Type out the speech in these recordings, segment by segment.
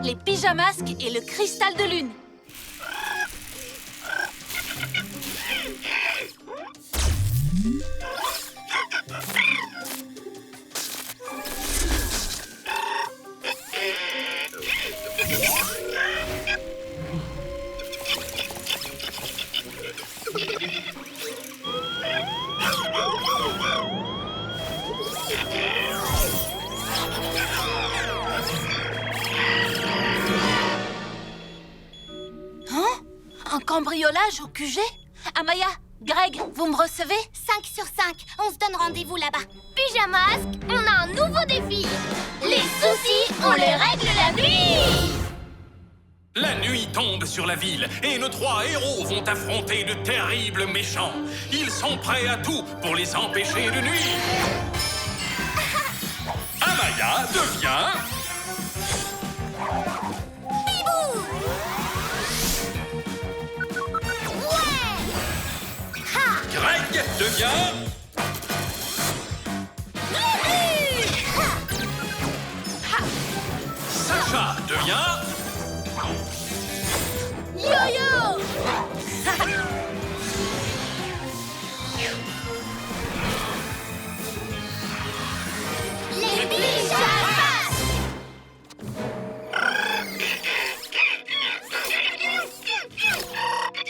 Les pyjamasques et le cristal de lune. Un cambriolage au QG? Amaya, Greg, vous me recevez? 5 sur 5, on se donne rendez-vous là-bas. Pyjamasque, on a un nouveau défi. Les soucis, on les règle la nuit. La nuit tombe sur la ville et nos 3 héros vont affronter de terribles méchants. Ils sont prêts à tout pour les empêcher de nuire. Amaya devient... Bibou! Ouais! Ha! Greg devient... Lulu! Ha! Sacha devient... Yo-yo! Les pyjamas!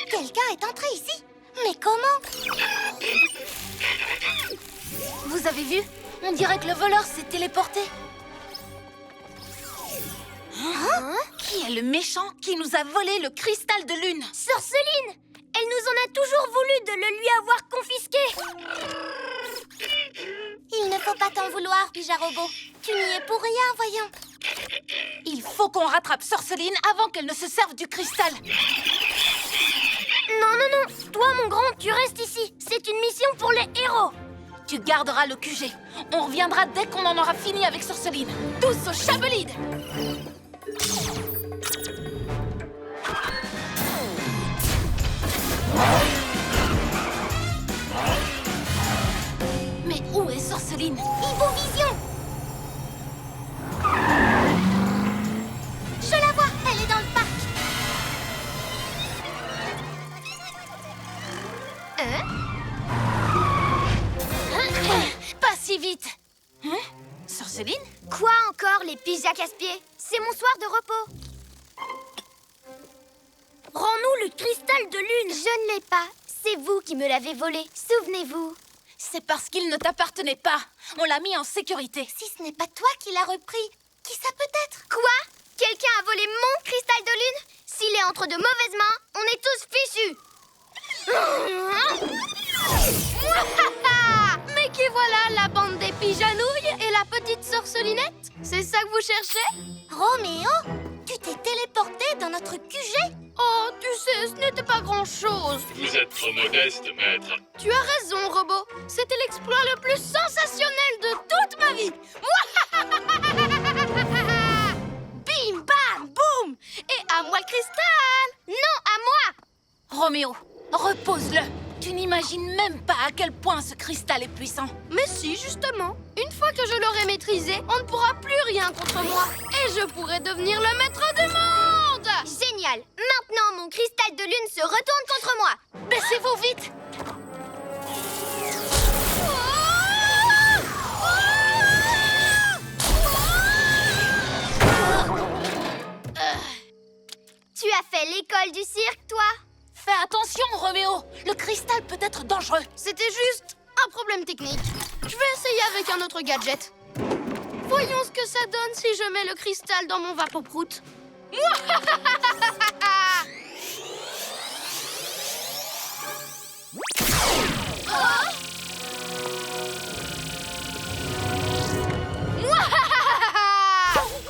Quelqu'un est entré ici? Mais comment? Vous avez vu? On dirait que le voleur s'est téléporté. Hein? Qui est le méchant qui nous a volé le cristal de lune? Sorceline! Elle nous en a toujours voulu de le lui avoir confisqué. Il ne faut pas t'en vouloir, Pyjarobot. Tu n'y es pour rien, voyons. Il faut qu'on rattrape Sorceline avant qu'elle ne se serve du cristal. Non, non, non. Toi, mon grand, tu restes ici. C'est une mission pour les héros. Tu garderas le QG. On reviendra dès qu'on en aura fini avec Sorceline. Tous au Chabelide! Mais où est Sorceline? Vision. Je la vois, elle est dans le parc. Pas si vite! Hein? Sorceline? Quoi encore, les pyjas casse-pieds? C'est mon soir de repos. Rends-nous le cristal de lune. Je ne l'ai pas. C'est vous qui me l'avez volé. Souvenez-vous. C'est parce qu'il ne t'appartenait pas. On l'a mis en sécurité. Si ce n'est pas toi qui l'as repris, qui ça peut être? Quoi? Quelqu'un a volé mon cristal de lune? S'il est entre de mauvaises mains, on est tous fichus. Mais qui voilà, la bande des pyjanouilles et la petite sorcelinette? C'est ça que vous cherchez? Roméo, tu t'es téléporté dans notre QG? Oh, tu sais, ce n'était pas grand-chose. Vous êtes trop modeste, maître. Tu as raison, robot. C'était l'exploit le plus sensationnel de toute ma vie. Bim, bam, boum. Et à moi le cristal. Non, à moi! Roméo, repose-le. Tu n'imagines même pas à quel point ce cristal est puissant. Mais si, justement. Une fois que je l'aurai maîtrisé, on ne pourra plus rien contre moi. Et je pourrai devenir le maître du monde. Génial! Maintenant, mon cristal de lune se retourne contre moi. Baissez-vous vite! Tu as fait l'école du cirque, toi? Fais attention, Roméo. Le cristal peut être dangereux. C'était juste un problème technique. Je vais essayer avec un autre gadget. Voyons ce que ça donne si je mets le cristal dans mon vapoprout.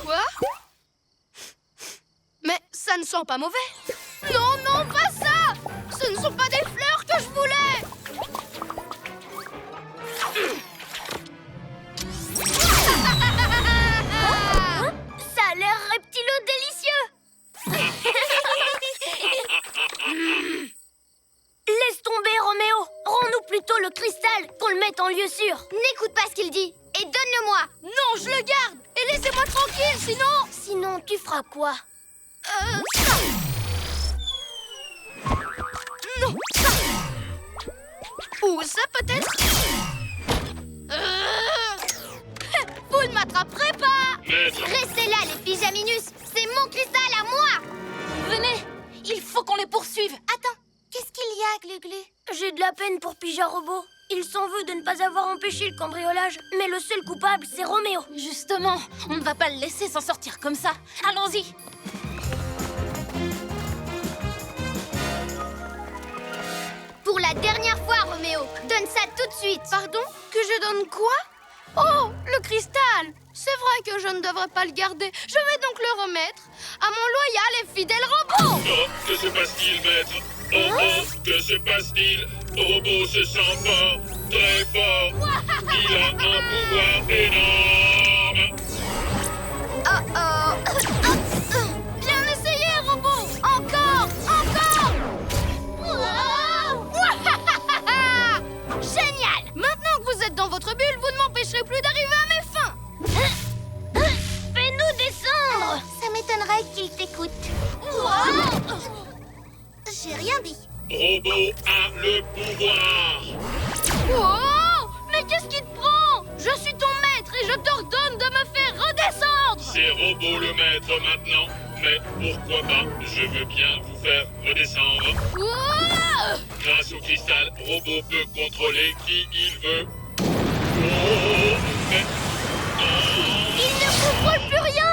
Quoi? Mais ça ne sent pas mauvais. Non, non, pas ça! Ce ne sont pas des fleurs que je voulais! Ça a l'air reptileux délicieux. Laisse tomber, Roméo. Rends-nous plutôt le cristal, qu'on le mette en lieu sûr. N'écoute pas ce qu'il dit et donne-le-moi. Non, je le garde! Et laissez-moi tranquille, sinon... Sinon, Donc tu feras quoi? Non, ça. Ou ça peut-être. Vous ne m'attraperez pas. Maître, Restez là, les pyjaminus. C'est mon cristal à moi. Venez, il faut qu'on les poursuive. Attends, qu'est-ce qu'il y a, Glu-Glu? J'ai de la peine pour Pyja Robot. Il s'en veut de ne pas avoir empêché le cambriolage. Mais le seul coupable, c'est Roméo. Justement, on ne va pas le laisser s'en sortir comme ça. Allons-y. Pour la dernière fois, Roméo, donne ça tout de suite. Pardon? Que je donne quoi? Oh, le cristal! C'est vrai que je ne devrais pas le garder. Je vais donc le remettre à mon loyal et fidèle robot! oh, que se passe-t-il, maître? Oh, oh, que se passe-t-il? Robot se sent fort, très fort. Il a un pouvoir énorme. Oh oh. Bien essayé, robot! Encore! Encore! Génial! Maintenant que vous êtes dans votre bulle, vous ne m'empêcherez plus d'arriver à mes fins! Fais-nous descendre. Ça m'étonnerait qu'il t'écoute. J'ai rien dit. Robot a le pouvoir. Oh! Mais qu'est-ce qui te prend? Je suis ton maître et je t'ordonne de me faire redescendre! C'est Robot le maître maintenant. Mais pourquoi pas? Je veux bien vous faire redescendre. Oh! Grâce au cristal, Robot peut contrôler qui il veut. Oh, mais... Il ne contrôle plus rien.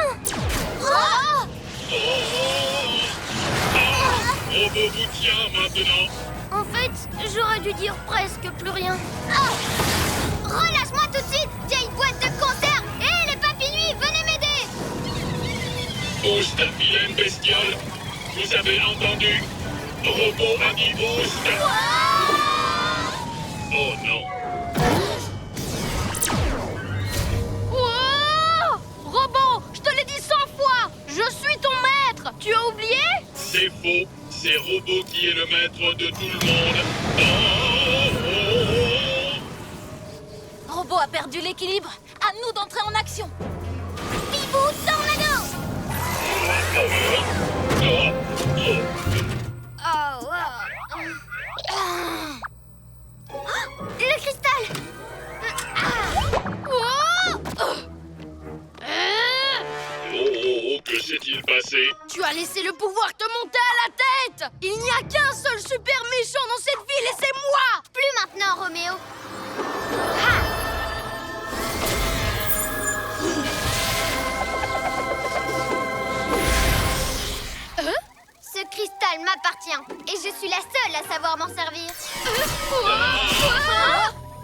Robot vous tient maintenant. En fait, j'aurais dû dire presque plus rien. Relâche-moi tout de suite, vieille boîte de conserve. Hé, les papinouis, venez m'aider. Boost, vilaine bestiole. Vous avez entendu? Robot a dit boost. Oh non. Oh! Robot, je te l'ai dit 100 fois! Je suis ton maître! Tu as oublié? C'est faux. C'est Robot qui est le maître de tout le monde. Robot a perdu l'équilibre. À nous d'entrer en action. Bibou, tornado. Le cristal. Oh, que s'est-il passé? Tu as laissé le pouvoir te monter à la tête! Il n'y a qu'un seul super méchant dans cette ville et c'est moi! Plus maintenant, Roméo. Ce cristal m'appartient et je suis la seule à savoir m'en servir.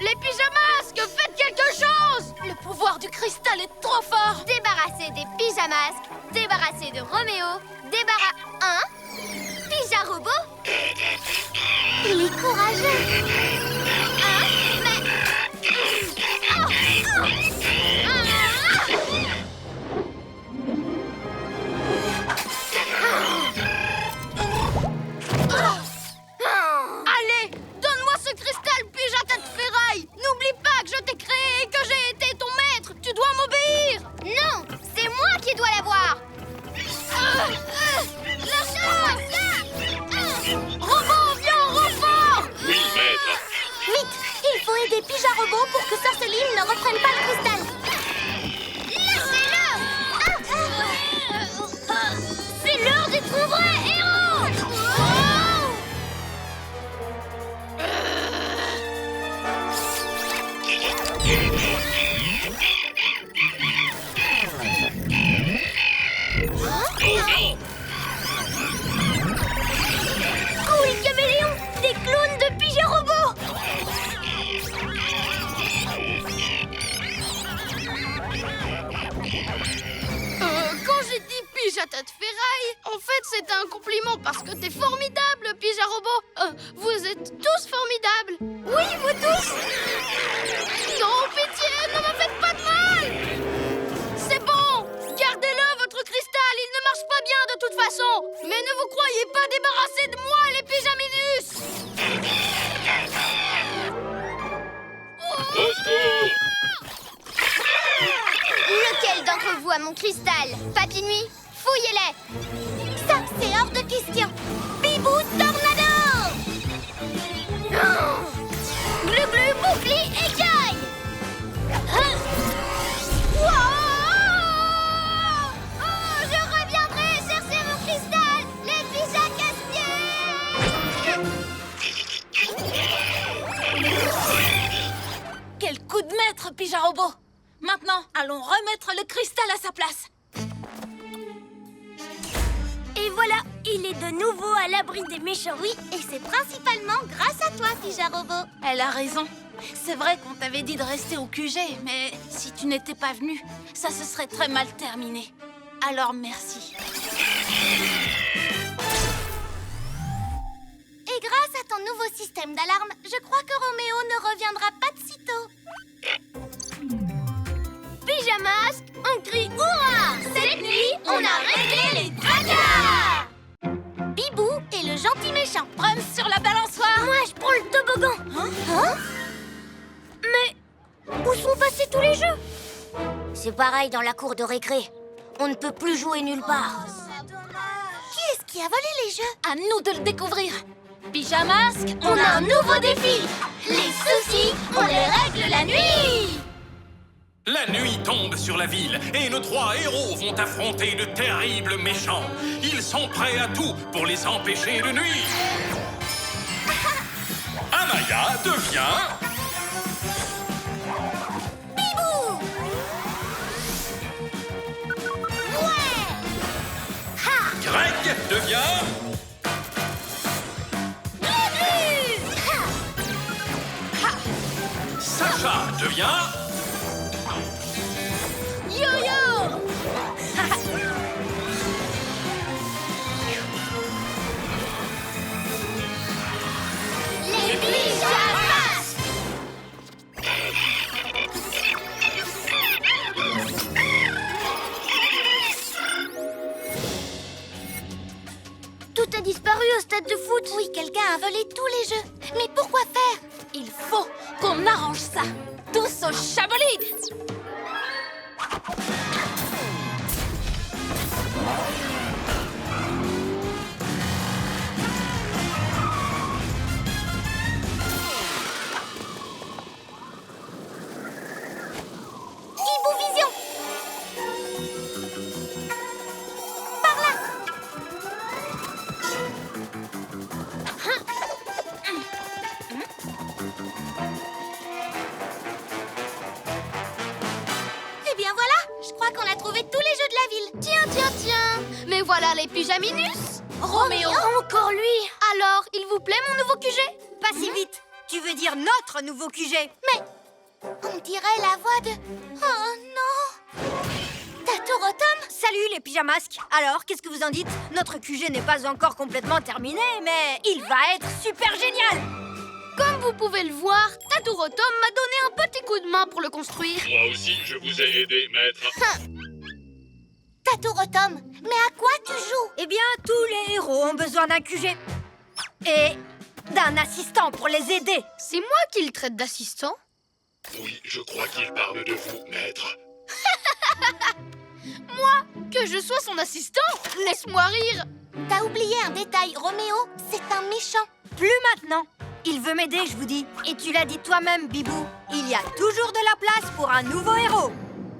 Les pyjamasques, faites quelque chose! Le pouvoir du cristal est trop fort. Débarrassé des pyjamasques, débarrassé de Roméo, Pyja Robot. Il est courageux. Allez, donne-moi ce cristal Pyja tête ferraille! N'oublie pas que je t'ai créé et que j'ai été ton maître! Tu dois m'obéir! Non, c'est moi qui dois l'avoir. Lâchez-moi. Robot, viens au renfort! Oui, maître. Vite, il faut aider Pyja Robot pour que Sorceline ne reprenne pas le cristal. Lâchez-le. C'est l'heure d'être un vrai héros. Oh non. Cool caméléon, des clones de Pyja Robot. Quand j'ai dit Pyja tête ferraille, en fait c'était un compliment parce que t'es formidable, Pyja Robot. Vous êtes tous formidables. Oui, vous tous. Non, pitié, ne me faites pas de mal. C'est bon, gardez-le, votre cristal, il ne marche pas bien de toute façon. Mais ne vous croyez pas débarrassés de moi, les pyjaminus. Au secours. Lequel d'entre vous a mon cristal? Papinouis, Fouillez-les! Ça, c'est hors de question! Bibou Tornado! Glu glu, boucli, écaille! Hein? Wow! Oh, je reviendrai chercher mon cristal! Les pigeons casse-pieds! Quel coup de maître, Pijarobo! Maintenant, allons remettre le cristal à sa place. Et voilà, il est de nouveau à l'abri des méchants. Oui, et c'est principalement grâce à toi, Pijarobo. Elle a raison. C'est vrai qu'on t'avait dit de rester au QG, mais si tu n'étais pas venu, ça se serait très mal terminé. Alors merci. Et grâce à ton nouveau système d'alarme, je crois que Roméo ne reviendra pas de sitôt. Pyjamasque, on crie hurrah! Cette nuit, on a réglé les tracas! Bibou est le gentil méchant. Rome sur la balançoire. Moi, je prends le toboggan. Hein? Mais où sont passés tous les jeux? C'est pareil dans la cour de récré. On ne peut plus jouer nulle part. Qui est-ce qui a volé les jeux? À nous de le découvrir. Pyjamasque, On a un nouveau défi. Les soucis, on les règle la nuit. La nuit tombe sur la ville et nos 3 héros vont affronter de terribles méchants. Ils sont prêts à tout pour les empêcher de nuire. Amaya devient... Bibou! Ouais! Greg devient... Sacha devient... Yo-yo. Les pyjamas! Tout a disparu au stade de foot. Oui, quelqu'un a volé tous les jeux. Mais pourquoi faire? Il faut qu'on arrange ça. Tous au Chabolide. Hibou Vision! Par là! Eh bien voilà, je crois qu'on a trouvé tous les jeux de la ville. Tiens. Mais voilà les pyjaminus. Roméo. Encore lui! Alors, il vous plaît mon nouveau QG? Pas si vite. Tu veux dire notre nouveau QG? Mais on dirait la voix de... Oh non! Tatourotom? Salut les pyjamasques. Alors, qu'est-ce que vous en dites? Notre QG n'est pas encore complètement terminé, mais il va être super génial. Comme vous pouvez le voir, Tatourotom m'a donné un petit coup de main pour le construire. Moi aussi, je vous ai aidé, maître. Tatourotom, mais à quoi tu joues? Eh bien, tous les héros ont besoin d'un QG. Et d'un assistant pour les aider. C'est moi qui le traite d'assistant. Oui, je crois qu'il parle de vous, maître. Que je sois son assistant? Laisse-moi rire. T'as oublié un détail, Roméo, c'est un méchant. Plus maintenant. Il veut m'aider, je vous dis. Et tu l'as dit toi-même, Bibou. Il y a toujours de la place pour un nouveau héros.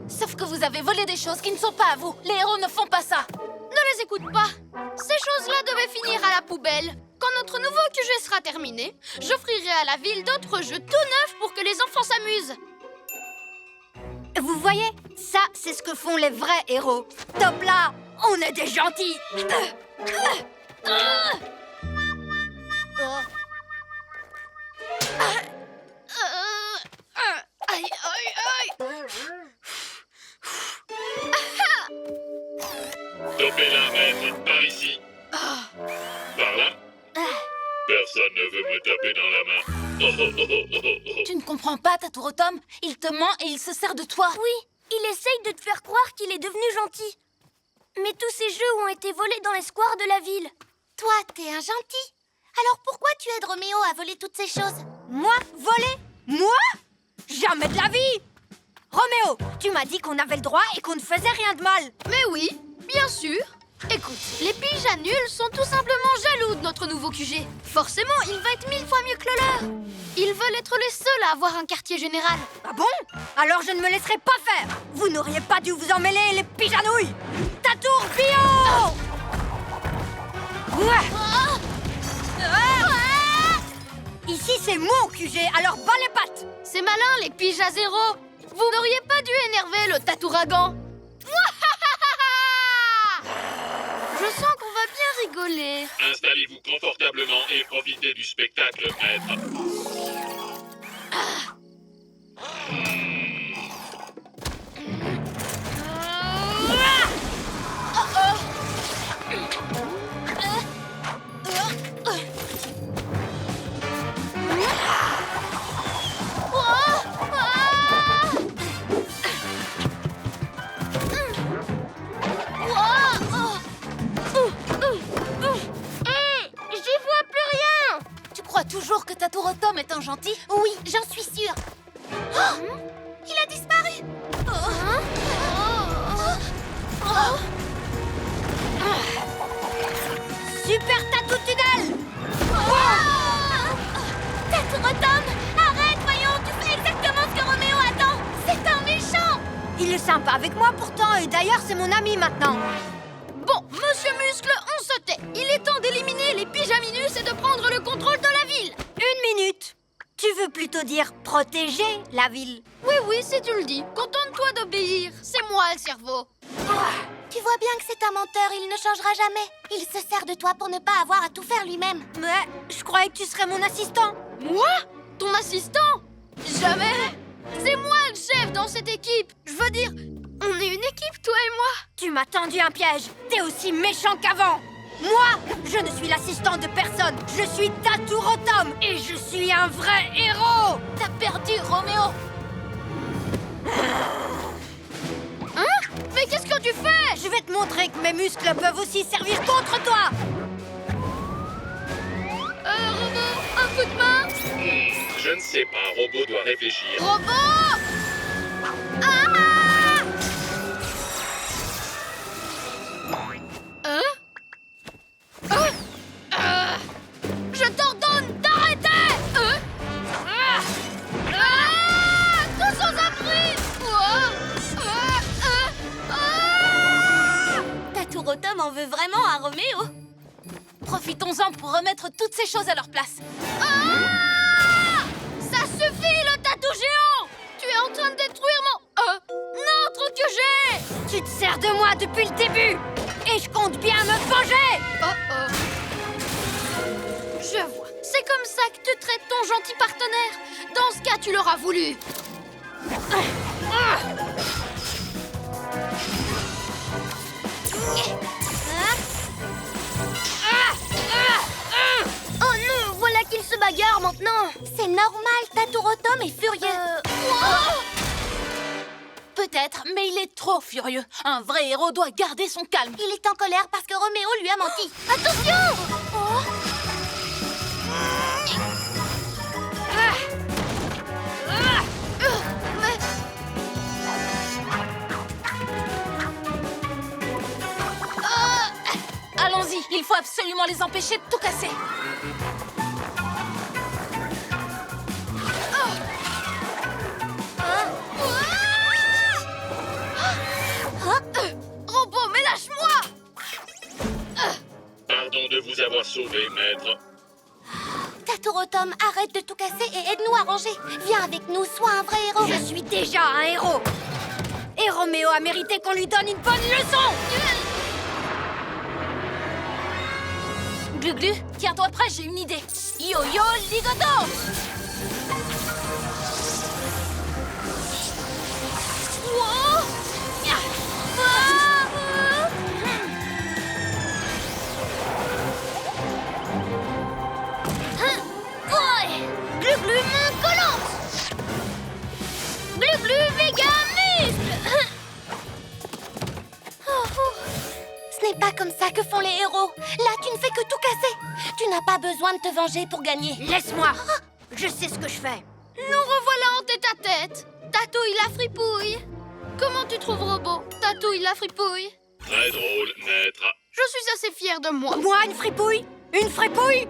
Sauf que vous avez volé des choses qui ne sont pas à vous. Les héros ne font pas ça. Ne les écoute pas. Ces choses-là devaient finir à la poubelle. Quand notre nouveau QG sera terminé, j'offrirai à la ville d'autres jeux tout neufs pour que les enfants s'amusent. Vous voyez, ça, c'est ce que font les vrais héros. Top là, on est des gentils. Aïe. Topez-la, maître, par ici. Par là. Personne ne veut me taper dans la main. Tu ne comprends pas, Tatourotom. Il te ment et il se sert de toi. Oui, il essaye de te faire croire qu'il est devenu gentil. Mais tous ces jeux ont été volés dans les squares de la ville. Toi, t'es un gentil. Alors pourquoi tu aides Roméo à voler toutes ces choses? Moi, voler? Moi? Jamais de la vie. Roméo, tu m'as dit qu'on avait le droit et qu'on ne faisait rien de mal. Mais oui, Bien sûr. Écoute, les pigeons nuls sont tout simplement jaloux de notre nouveau QG. Forcément, il va être 1000 fois mieux que le leur. Ils veulent être les seuls à avoir un quartier général. Ah bon? Alors je ne me laisserai pas faire. Vous n'auriez pas dû vous en mêler, les pigeonouilles. Tatour bio. Ouais. Ici, c'est mon QG, alors bas les pattes. C'est malin, les piges à zéro. Vous n'auriez pas dû énerver le tatouragan. Je sens qu'on va bien rigoler. Installez-vous confortablement et profitez du spectacle, maître. J'y vois plus rien. Tu crois toujours que Tatour-Tom est un gentil? Oui, j'en suis sûre. Il a disparu. Super tatou tunnel. Tatour-Tom, arrête, voyons, tu fais exactement ce que Roméo attend. C'est un méchant. Il est sympa avec moi pourtant, et d'ailleurs c'est mon ami maintenant. Bon, Monsieur Muscle, on se tait. Il est temps d'éliminer les pyjaminus et de prendre le contrôle de la ville. 1 minute. Tu veux plutôt dire protéger la ville? Oui, si tu le dis. Contente-toi d'obéir. C'est moi le cerveau. Tu vois bien que c'est un menteur, il ne changera jamais. Il se sert de toi pour ne pas avoir à tout faire lui-même. Mais je croyais que tu serais mon assistant. Moi? Ton assistant? Jamais. C'est moi le chef dans cette équipe. Je veux dire, on est une équipe, toi et moi. Tu m'as tendu un piège. T'es aussi méchant qu'avant. Moi, je ne suis l'assistant de personne. Je suis Tatour-Tom et je suis un vrai héros. T'as perdu, Roméo. Hein? Mais qu'est-ce que tu fais? Je vais te montrer que mes muscles peuvent aussi servir contre toi. Robot, un coup de main. Je ne sais pas, Robot doit réfléchir. Robot! Je t'ordonne d'arrêter! Tous aux abris! Tatour-Tom en veut vraiment à Roméo. Profitons-en pour remettre toutes ces choses à leur place. Ça suffit, le tatou géant! Tu es en train de détruire notre QG! Tu te sers de moi depuis le début et je compte bien me venger. Je vois. C'est comme ça que tu traites ton gentil partenaire. Dans ce cas, tu l'auras voulu. Oh non, voilà qu'il se bagarre maintenant. C'est normal, Tatour-Tom est furieux. Peut-être, mais il est trop furieux. Un vrai héros doit garder son calme. Il est en colère parce que Roméo lui a menti. Attention! Allons-y, il faut absolument les empêcher de tout casser. Robot, mais lâche-moi! Pardon de vous avoir sauvé, maître. Tatour-Tom, arrête de tout casser et aide-nous à ranger. Viens avec nous, sois un vrai héros. Je suis déjà un héros. Et Roméo a mérité qu'on lui donne une bonne leçon. Glu-Glu, tiens-toi prêt, j'ai une idée. Yo-yo, ligoto! Glu-Glu, main collante. Glu-Glu, méga muscle. Ce n'est pas comme ça que font les héros. Là, tu ne fais que tout casser. Tu n'as pas besoin de te venger pour gagner. Laisse-moi. Je sais ce que je fais. Nous revoilà en tête-à-tête. Tatouille la fripouille. Comment tu trouves Robot? Tatouille la fripouille. Très drôle, maître. Je suis assez fière de moi. Moi, une fripouille? Une fripouille?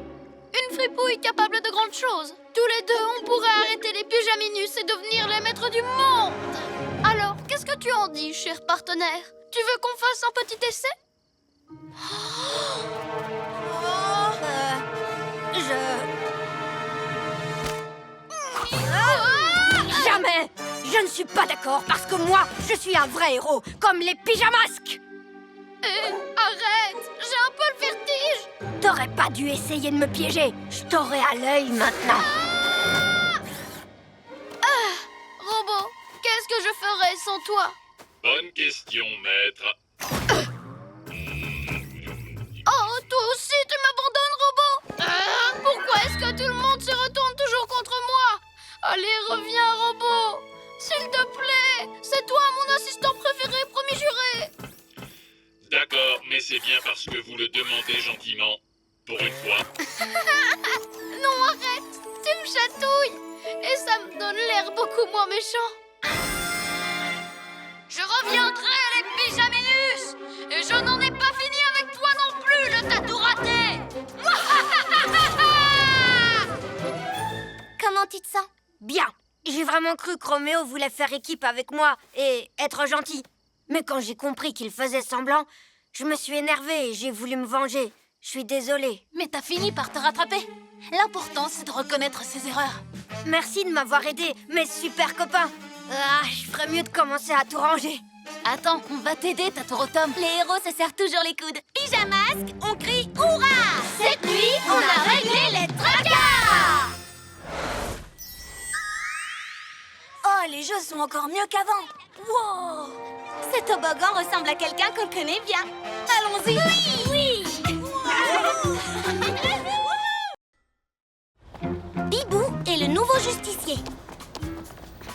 Une fripouille capable de grandes choses. Tous les deux, on pourrait arrêter les pyjaminus et devenir les maîtres du monde. Alors, qu'est-ce que tu en dis, cher partenaire? Tu veux qu'on fasse un petit essai? Jamais! Je ne suis pas d'accord parce que moi, je suis un vrai héros, comme les pyjamasques! Arrête! J'ai un peu le vertige! T'aurais pas dû essayer de me piéger. Je t'aurais à l'œil maintenant. Robot, qu'est-ce que je ferais sans toi? Bonne question, maître. Oh, toi aussi, tu m'abandonnes, robot? Pourquoi est-ce que tout le monde se retourne toujours contre moi? Allez, reviens, robot! S'il te plaît! C'est toi, mon assistant préféré, promis juré! D'accord, mais c'est bien parce que vous le demandez gentiment. Pour une fois. Non, arrête! Tu me chatouilles! Et ça me donne l'air beaucoup moins méchant. Je reviendrai, les pyjaminus! Et je n'en ai pas fini avec toi non plus, le tatou raté! Comment tu te sens? Bien. J'ai vraiment cru que Roméo voulait faire équipe avec moi et être gentil. Mais quand j'ai compris qu'il faisait semblant, je me suis énervée et j'ai voulu me venger. Je suis désolée. Mais t'as fini par te rattraper. L'important, c'est de reconnaître ses erreurs. Merci de m'avoir aidé, mes super copains. Ah, je ferais mieux de commencer à tout ranger. Attends, on va t'aider, Tatourotom. Les héros se serrent toujours les coudes. Pyjamasque, on crie hurrah! Cette nuit, on a réglé les tracas! Oh, les jeux sont encore mieux qu'avant. Wow! Ce toboggan ressemble à quelqu'un qu'on connaît bien. Allons-y. Oui! Bibou est le nouveau justicier.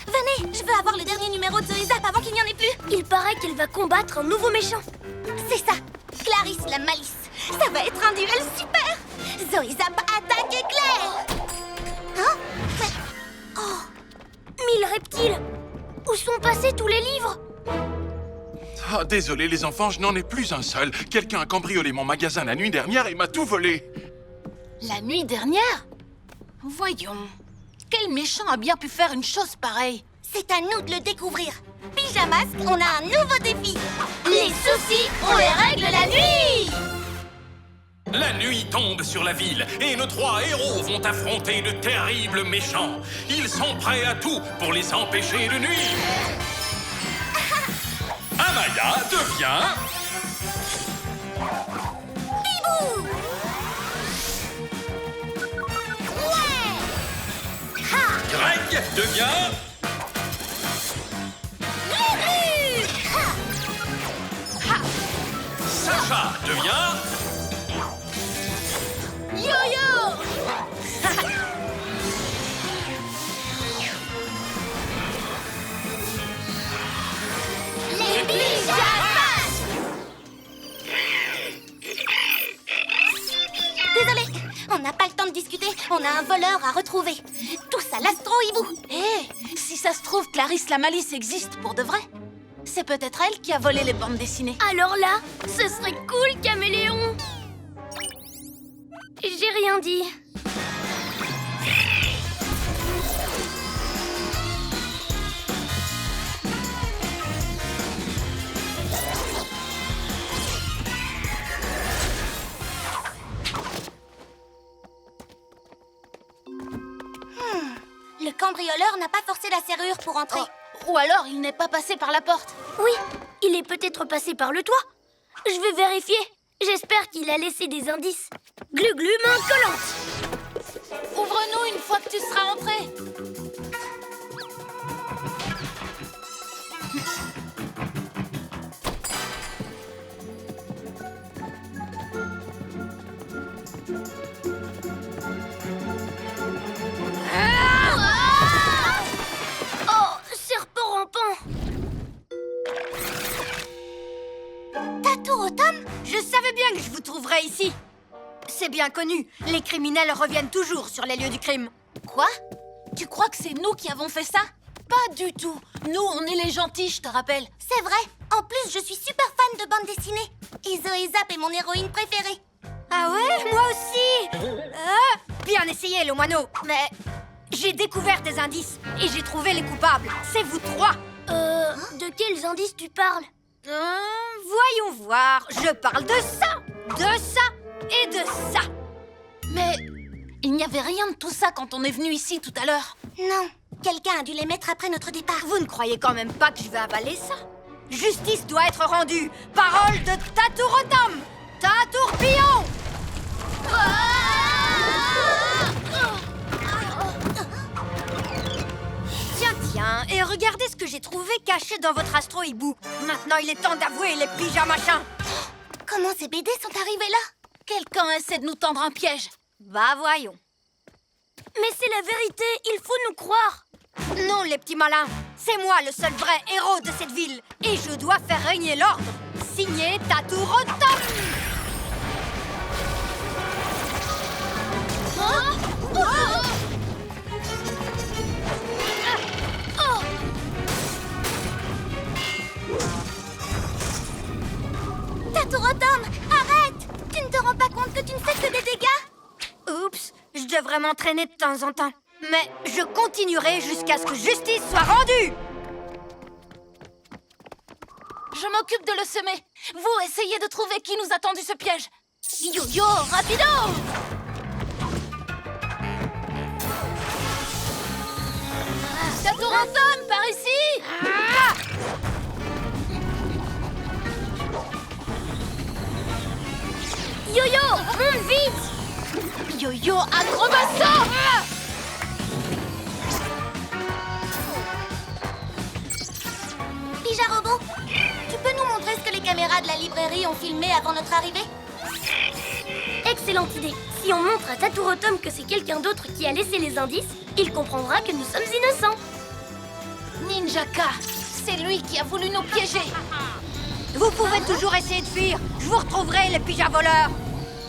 Venez, je veux avoir le dernier numéro de Zoïzap avant qu'il n'y en ait plus. Il paraît qu'elle va combattre un nouveau méchant. C'est ça, Clarisse la Malice. Ça va être un duel super. Zoïzap attaque éclair. Hein? Mais... Oh, 1000 reptiles. Où sont passés tous les livres? Ah, désolé les enfants, je n'en ai plus un seul. Quelqu'un a cambriolé mon magasin la nuit dernière et m'a tout volé. La nuit dernière? Voyons. Quel méchant a bien pu faire une chose pareille? C'est à nous de le découvrir. Pyjamasque, on a un nouveau défi. Les soucis, on les règle la nuit. La nuit tombe sur la ville et nos 3 héros vont affronter de terribles méchants. Ils sont prêts à tout pour les empêcher de nuire. Amaya devient... Bibou. Ouais. Ha. Greg devient... Glu-glu. Ha. Sacha devient... Yo-yo. Les pyjamas. Désolé, on n'a pas le temps de discuter. On a un voleur à retrouver. Tous à l'astro-hibou. Hé, si ça se trouve, Clarisse la Malice existe pour de vrai. C'est peut-être elle qui a volé les bandes dessinées. Alors là, ce serait cool, Caméléon. J'ai rien dit. Le cambrioleur n'a pas forcé la serrure pour entrer. Oh, ou alors il n'est pas passé par la porte. Oui, il est peut-être passé par le toit. Je vais vérifier. J'espère qu'il a laissé des indices. Glu-glu, main collante. Ouvre-nous une fois que tu seras entré. Oh, serpent rampant. Tatourotom? Je savais bien que je vous trouverais ici. C'est bien connu, les criminels reviennent toujours sur les lieux du crime. Quoi? Tu crois que c'est nous qui avons fait ça? Pas du tout. Nous, on est les gentils, je te rappelle. C'est vrai. En plus, je suis super fan de bande dessinée. Et Zoé Zap est mon héroïne préférée. Ah ouais, moi aussi. Bien essayé, le moineau. Mais j'ai découvert des indices et j'ai trouvé les coupables. C'est vous trois. De quels indices tu parles? Voyons voir. Je parle de ça et de ça. Mais il n'y avait rien de tout ça quand on est venu ici tout à l'heure. Non. Quelqu'un a dû les mettre après notre départ. Vous ne croyez quand même pas que je vais avaler ça? Justice doit être rendue. Parole de Tatourotom. Tatourpillon. Tiens, et regardez ce que j'ai trouvé caché dans votre astro-hibou. Maintenant, il est temps d'avouer les pyjamachins. Comment ces BD sont arrivés là? Quelqu'un essaie de nous tendre un piège. Bah voyons. Mais c'est la vérité, il faut nous croire. Non, les petits malins. C'est moi le seul vrai héros de cette ville. Et je dois faire régner l'ordre. Signé Tatourotom. Tatourotom, arrête! Tu ne te rends pas compte que tu ne fais que des dégâts? Oups, je devrais m'entraîner de temps en temps. Mais je continuerai jusqu'à ce que justice soit rendue. Je m'occupe de le semer. Vous, essayez de trouver qui nous a tendu ce piège. Yo-yo, rapido! Tatourotom, par ici! Yo-yo, monte vite! Yo-yo, acrobasso! Pyja-robot, tu peux nous montrer ce que les caméras de la librairie ont filmé avant notre arrivée? Excellente idée. Si on montre à Tatourotom que c'est quelqu'un d'autre qui a laissé les indices, il comprendra que nous sommes innocents. Ninjaka, c'est lui qui a voulu nous piéger. Vous pouvez toujours essayer de fuir. Je vous retrouverai, les pyjavoleurs.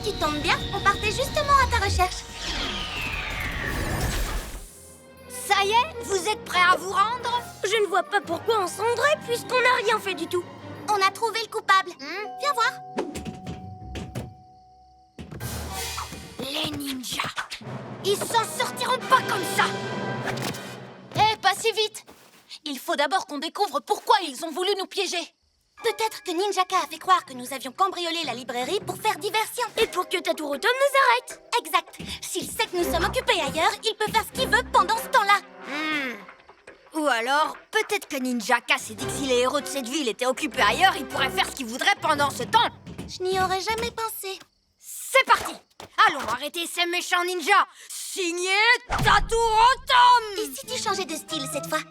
Tu tombes bien, on partait justement à ta recherche. Ça y est, vous êtes prêts à vous rendre? Je ne vois pas pourquoi on se rendrait puisqu'on n'a rien fait du tout. On a trouvé le coupable. Viens voir. Les ninjas. Ils s'en sortiront pas comme ça. Pas si vite. Il faut d'abord qu'on découvre pourquoi ils ont voulu nous piéger. Peut-être que Ninjaka a fait croire que nous avions cambriolé la librairie pour faire diversion. Et pour que Tatourotom nous arrête. Exact. S'il sait que nous sommes occupés ailleurs, il peut faire ce qu'il veut pendant ce temps-là. Ou alors, peut-être que Ninjaka s'est dit que si les héros de cette ville étaient occupés ailleurs, ils pourraient faire ce qu'ils voudraient pendant ce temps. Je n'y aurais jamais pensé. C'est parti. Allons arrêter ces méchants ninjas. Signé Tatourotom. Et si tu changeais de style cette fois?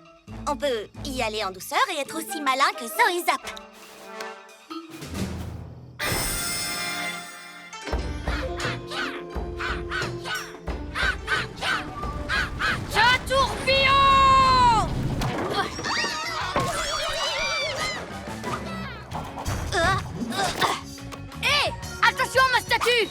On peut y aller en douceur et être aussi malin que Zoé Zap. Tatourbillon. Hé, attention à ma statue!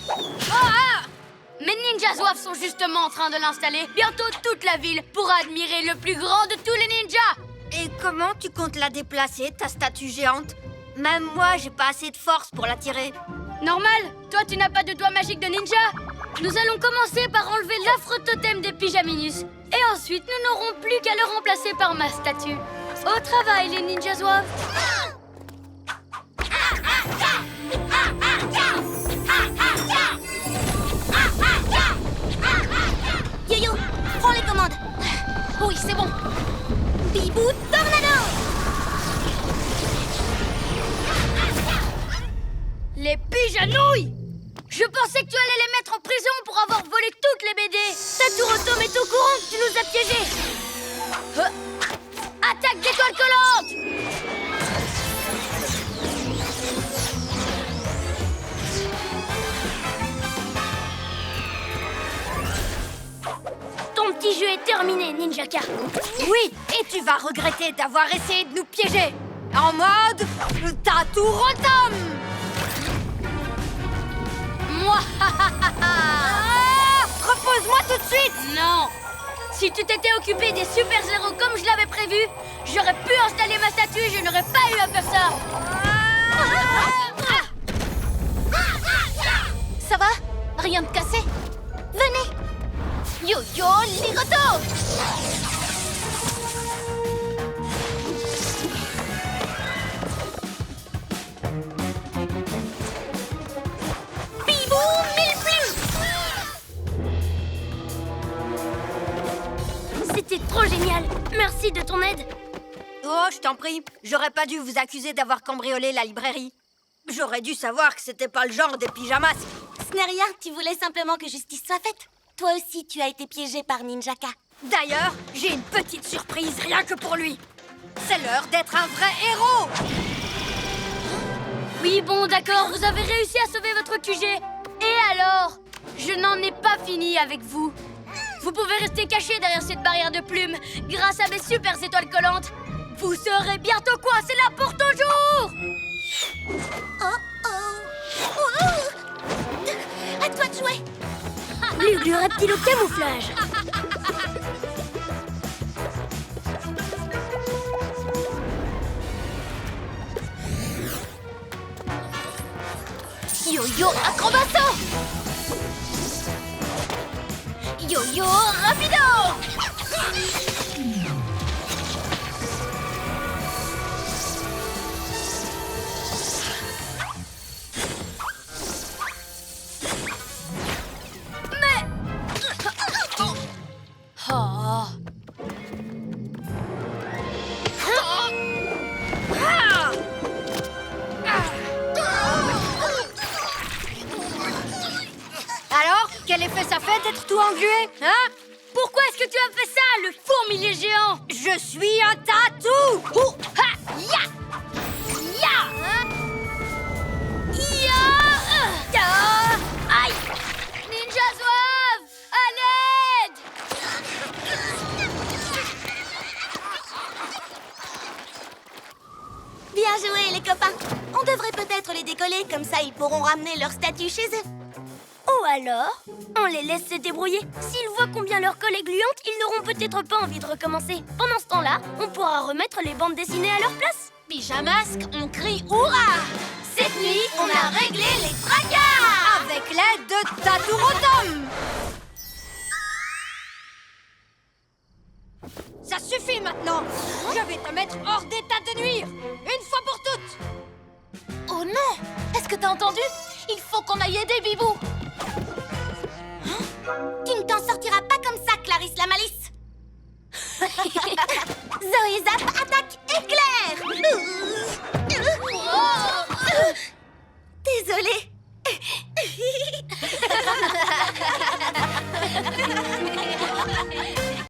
Mes ninjas zouaves sont justement en train de l'installer. Bientôt, toute la ville pourra admirer le plus grand de tous les ninjas! Et comment tu comptes la déplacer, ta statue géante? Même moi, j'ai pas assez de force pour la tirer. Normal, toi tu n'as pas de doigt magique de ninja. Nous allons commencer par enlever l'affreux totem des pyjaminus. Et ensuite, nous n'aurons plus qu'à le remplacer par ma statue. Au travail, les ninjas zouaves! Yo-yo, prends les commandes. Oui, c'est bon. Bibou Tornado. Les pyjanouilles! Je pensais que tu allais les mettre en prison pour avoir volé toutes les BD. Tatourotom est au courant que tu nous as piégés. Attaque d'étoile collante! Ton petit jeu est terminé, Ninjaka. Oui, et tu vas regretter d'avoir essayé de nous piéger. En mode Tatourotom. Moi, Repose-moi tout de suite. non! Si tu t'étais occupé des super-héros comme je l'avais prévu, j'aurais pu installer ma statue et je n'aurais pas eu à faire ça. Ça va? Rien de cassé? Venez! Yo-yo Ligoto! Bibou Mille-Plumes! C'était trop génial. Merci de ton aide. Oh, je t'en prie. J'aurais pas dû vous accuser d'avoir cambriolé la librairie. J'aurais dû savoir que c'était pas le genre des pyjamas. Ce n'est rien, tu voulais simplement que justice soit faite. Toi aussi, tu as été piégé par Ninjaka. D'ailleurs, j'ai une petite surprise rien que pour lui. C'est l'heure d'être un vrai héros. Oui, bon, d'accord, vous avez réussi à sauver votre QG. Et alors? Je n'en ai pas fini avec vous. Vous pouvez rester caché derrière cette barrière de plumes. Grâce à mes super étoiles collantes, vous serez bientôt coincé là pour toujours. À toi de jouer. Glu reptile au camouflage. Yo-yo Acrobasso! Yo-yo Rapido! Oh. Alors, quel effet ça fait d'être tout englué, hein? Pourquoi est-ce que tu as fait ça, le fourmilier géant? Je suis un tatou. Ha! Ya! Ya! Hein? Ya! Aïe! Ninja Zouave! À l'aide! Bien joué, les copains. On devrait peut-être les décoller, comme ça ils pourront ramener leur statue chez eux. Ou alors, on les laisse se débrouiller. S'ils voient combien leur colle est gluante, ils n'auront peut-être pas envie de recommencer. Pendant ce temps-là, on pourra remettre les bandes dessinées à leur place. Pyjamasque, on crie hurrah! Cette nuit, on a réglé les tracas Avec l'aide de Taturotom. Ça suffit maintenant. Je vais te mettre hors d'état de nuire. Une fois pour toutes. Oh non! Est-ce que t'as entendu? Il faut qu'on aille aider Bibou! Tu ne t'en sortiras pas comme ça, Clarisse la Malice. Zoé Zap, attaque éclair. Désolée.